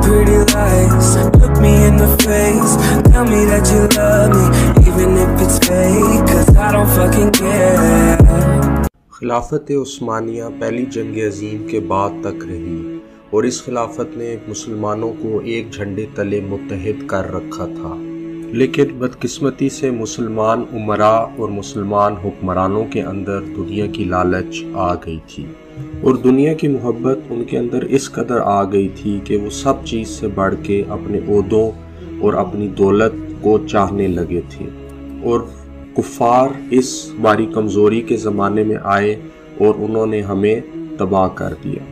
pretty lies. Look me in the face, tell me that you love me, even if it's fake, 'cause I don't fucking care. خلافت عثمانیہ پہلی جنگ عظیم کے بعد تک رہی اور اس خلافت نے مسلمانوں کو ایک جھنڈے تلے متحد کر رکھا تھا، لیکن بدقسمتی سے مسلمان امراء اور مسلمان حکمرانوں کے اندر دنیا کی لالچ آ گئی تھی، اور دنیا کی محبت ان کے اندر اس قدر آ گئی تھی کہ وہ سب چیز سے بڑھ کے اپنے عہدوں اور اپنی دولت کو چاہنے لگے تھے، اور کفار اس ہماری کمزوری کے زمانے میں آئے اور انہوں نے ہمیں تباہ کر دیا،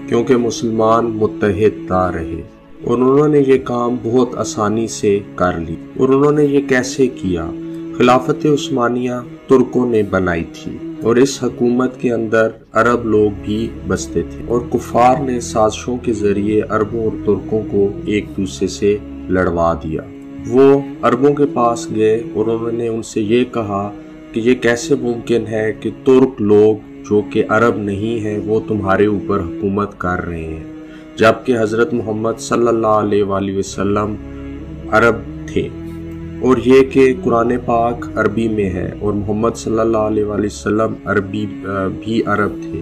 کیونکہ مسلمان متحد نہ رہے، اور انہوں نے یہ کام بہت آسانی سے کر لی۔ اور انہوں نے یہ کیسے کیا؟ خلافت عثمانیہ ترکوں نے بنائی تھی، اور اس حکومت کے اندر عرب لوگ بھی بستے تھے، اور کفار نے سازشوں کے ذریعے عربوں اور ترکوں کو ایک دوسرے سے لڑوا دیا۔ وہ عربوں کے پاس گئے اور انہوں نے ان سے یہ کہا کہ یہ کیسے ممکن ہے کہ ترک لوگ جو کہ عرب نہیں ہیں وہ تمہارے اوپر حکومت کر رہے ہیں، جبکہ حضرت محمد صلی اللہ علیہ وآلہ وسلم عرب تھے، اور یہ کہ قرآن پاک عربی میں ہے اور محمد صلی اللہ علیہ وآلہ وسلم عربی بھی عرب تھے،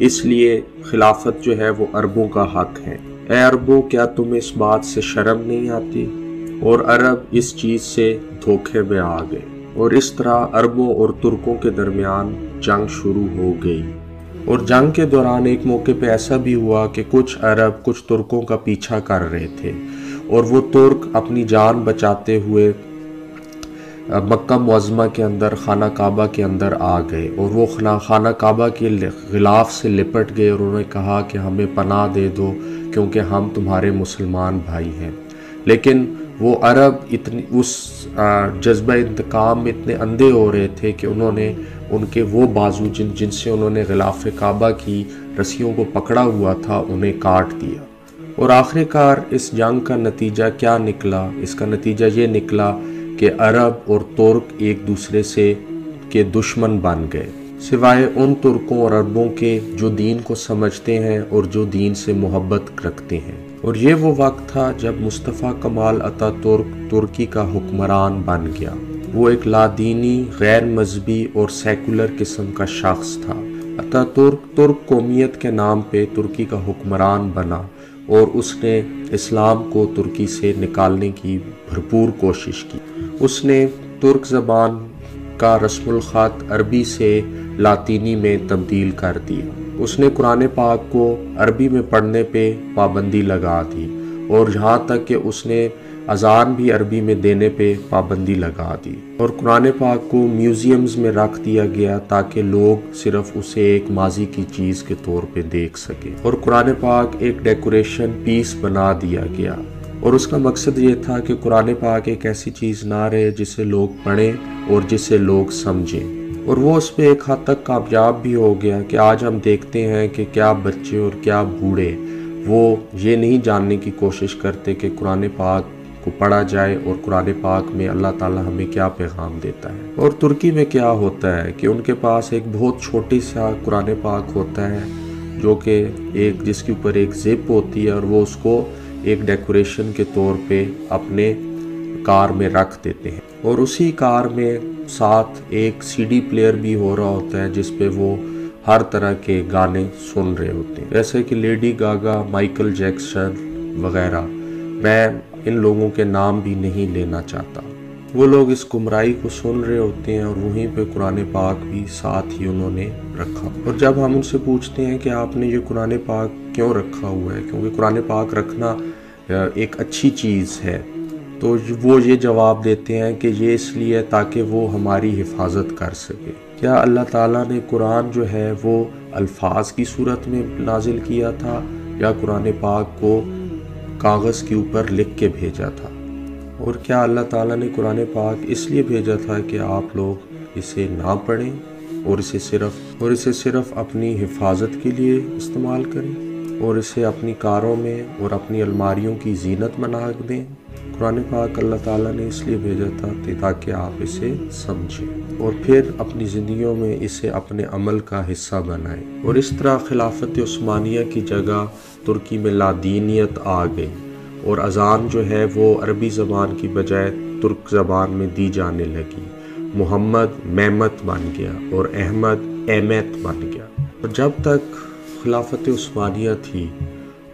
اس لیے خلافت جو ہے وہ عربوں کا حق ہے۔ اے عربوں، کیا تمہیں اس بات سے شرم نہیں آتی؟ اور عرب اس چیز سے دھوکے میں آ گئے، اور اس طرح عربوں اور ترکوں کے درمیان جنگ شروع ہو گئی۔ اور جنگ کے دوران ایک موقع پہ ایسا بھی ہوا کہ کچھ عرب کچھ ترکوں کا پیچھا کر رہے تھے، اور وہ ترک اپنی جان بچاتے ہوئے مکہ معظمہ کے اندر خانہ کعبہ کے اندر آ گئے، اور وہ خانہ کعبہ کے غلاف سے لپٹ گئے، اور انہوں نے کہا کہ ہمیں پناہ دے دو کیونکہ ہم تمہارے مسلمان بھائی ہیں۔ لیکن وہ عرب اس جذبہ انتقام میں اتنے اندھے ہو رہے تھے کہ انہوں نے ان کے وہ بازو جن سے انہوں نے غلاف کعبہ کی رسیوں کو پکڑا ہوا تھا انہیں کاٹ دیا۔ اور آخر کار اس جنگ کا نتیجہ کیا نکلا؟ اس کا نتیجہ یہ نکلا کہ عرب اور ترک ایک دوسرے سے کے دشمن بن گئے، سوائے ان ترکوں اور عربوں کے جو دین کو سمجھتے ہیں اور جو دین سے محبت رکھتے ہیں۔ اور یہ وہ وقت تھا جب مصطفیٰ کمال اتا ترک ترکی کا حکمران بن گیا۔ وہ ایک لادینی، غیر مذہبی اور سیکولر قسم کا شخص تھا۔ اتا ترک قومیت کے نام پہ ترکی کا حکمران بنا، اور اس نے اسلام کو ترکی سے نکالنے کی بھرپور کوشش کی۔ اس نے ترک زبان کا رسم الخط عربی سے لاطینی میں تبدیل کر دیا۔ اس نے قرآن پاک کو عربی میں پڑھنے پہ پابندی لگا دی، اور یہاں تک کہ اس نے اذان بھی عربی میں دینے پہ پابندی لگا دی، اور قرآن پاک کو میوزیمز میں رکھ دیا گیا تاکہ لوگ صرف اسے ایک ماضی کی چیز کے طور پہ دیکھ سکیں، اور قرآن پاک ایک ڈیکوریشن پیس بنا دیا گیا۔ اور اس کا مقصد یہ تھا کہ قرآن پاک ایک ایسی چیز نہ رہے جسے لوگ پڑھیں اور جسے لوگ سمجھیں، اور وہ اس پہ ایک حد تک کامیاب بھی ہو گیا کہ آج ہم دیکھتے ہیں کہ کیا بچے اور کیا بوڑھے وہ یہ نہیں جاننے کی کوشش کرتے کہ قرآن پاک کو پڑھا جائے اور قرآن پاک میں اللہ تعالیٰ ہمیں کیا پیغام دیتا ہے۔ اور ترکی میں کیا ہوتا ہے کہ ان کے پاس ایک بہت چھوٹی سا قرآن پاک ہوتا ہے جو کہ جس کے اوپر ایک زپ ہوتی ہے، اور وہ اس کو ایک ڈیکوریشن کے طور پہ اپنے کار میں رکھ دیتے ہیں، اور اسی کار میں ساتھ ایک سی ڈی پلیئر بھی ہو رہا ہوتا ہے جس پہ وہ ہر طرح کے گانے سن رہے ہوتے ہیں، جیسے کہ لیڈی گاگا، مائیکل جیکسن وغیرہ۔ میں ان لوگوں کے نام بھی نہیں لینا چاہتا۔ وہ لوگ اس گمراہی کو سن رہے ہوتے ہیں، اور وہیں پہ قرآن پاک بھی ساتھ ہی انہوں نے رکھا۔ اور جب ہم ان سے پوچھتے ہیں کہ آپ نے یہ قرآن پاک کیوں رکھا ہوا ہے، کیونکہ قرآن پاک رکھنا ایک اچھی چیز ہے، تو وہ یہ جواب دیتے ہیں کہ یہ اس لیے تاکہ وہ ہماری حفاظت کر سکے۔ کیا اللہ تعالیٰ نے قرآن جو ہے وہ الفاظ کی صورت میں نازل کیا تھا، یا قرآن پاک کو کاغذ کے اوپر لکھ کے بھیجا تھا؟ اور کیا اللہ تعالیٰ نے قرآن پاک اس لیے بھیجا تھا کہ آپ لوگ اسے نہ پڑھیں اور اسے صرف اپنی حفاظت کے لیے استعمال کریں، اور اسے اپنی کاروں میں اور اپنی الماریوں کی زینت بنا دیں؟ قرآن پاک اللہ تعالیٰ نے اس لیے بھیجا تھا تاکہ آپ اسے سمجھیں اور پھر اپنی زندگیوں میں اسے اپنے عمل کا حصہ بنائیں۔ اور اس طرح خلافت عثمانیہ کی جگہ ترکی میں لادینیت آ گئی، اور اذان جو ہے وہ عربی زبان کی بجائے ترک زبان میں دی جانے لگی۔ محمد مہمت بن گیا اور احمد احمد بن گیا۔ اور جب تک خلافت عثمانیہ تھی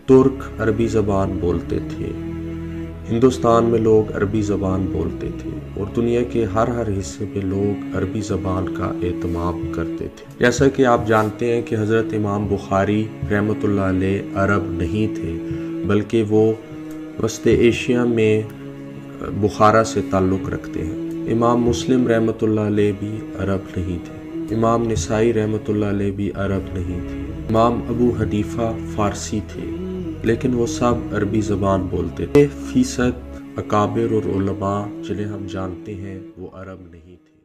ترک عربی زبان بولتے تھے، ہندوستان میں لوگ عربی زبان بولتے تھے اور دنیا کے ہر حصے میں لوگ عربی زبان کا اہتمام کرتے تھے۔ جیسا کہ آپ جانتے ہیں کہ حضرت امام بخاری رحمۃ اللہ علیہ عرب نہیں تھے، بلکہ وہ وسط ایشیا میں بخارا سے تعلق رکھتے ہیں۔ امام مسلم رحمۃ اللہ علیہ بھی عرب نہیں تھے، امام نسائی رحمۃ اللہ علیہ بھی عرب نہیں تھے، امام ابو حنیفہ فارسی تھے، لیکن وہ سب عربی زبان بولتے تھے۔ 1% اکابر اور علماء جنہیں ہم جانتے ہیں وہ عرب نہیں تھے۔